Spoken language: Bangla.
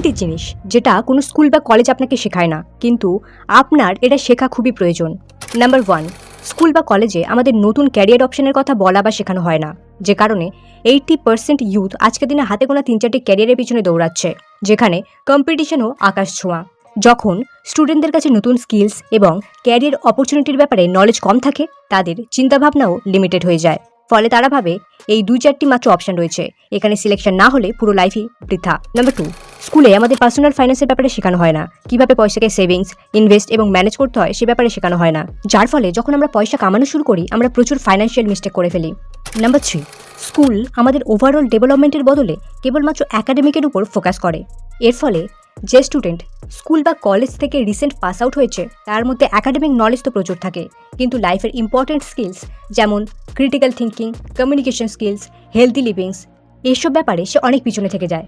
তিনটি জিনিস যেটা কোনো স্কুল বা কলেজ আপনাকে শেখায় না, কিন্তু আপনার এটা শেখা খুবই প্রয়োজন। নাম্বার 1, স্কুল বা কলেজে আমাদের নতুন ক্যারিয়ার অপশনের কথা বলা বা শেখানো হয় না, যে কারণে 80% ইউথ আজকের দিনে হাতে গোনা 3-4টি ক্যারিয়ারের পিছনে দৌড়াচ্ছে, যেখানে কম্পিটিশনও আকাশ ছোঁয়া। যখন স্টুডেন্টদের কাছে নতুন স্কিলস এবং ক্যারিয়ার অপরচুনিটির ব্যাপারে নলেজ কম থাকে, তাদের চিন্তাভাবনাও লিমিটেড হয়ে যায়। ফলে তারা ভাবে এই 2-4টি মাত্র অপশন রয়েছে, এখানে সিলেকশন না হলে পুরো লাইফই বৃথা। নাম্বার 2, স্কুলে আমাদের পার্সোনাল ফাইন্যান্সের ব্যাপারে শেখানো হয় না, কিভাবে পয়সাকে সেভিংস, ইনভেস্ট এবং ম্যানেজ করতে হয় সে ব্যাপারে শেখানো হয় না, যার ফলে যখন আমরা পয়সা কামানো শুরু করি আমরা প্রচুর ফাইন্যান্সিয়াল মিস্টেক করে ফেলি। নাম্বার 3, স্কুল আমাদের ওভারঅল ডেভেলপমেন্টের বদলে কেবলমাত্র একাডেমিকের উপর ফোকাস করে। এর ফলে যে স্টুডেন্ট স্কুল বা কলেজ থেকে রিসেন্ট পাস আউট হয়েছে তার মধ্যে একাডেমিক নলেজ তো প্রচুর থাকে, কিন্তু লাইফের ইম্পর্টেন্ট স্কিলস যেমন critical thinking, communication skills, healthy livings, এইসব ব্যাপারে সে অনেক পিছনে থেকে যায়।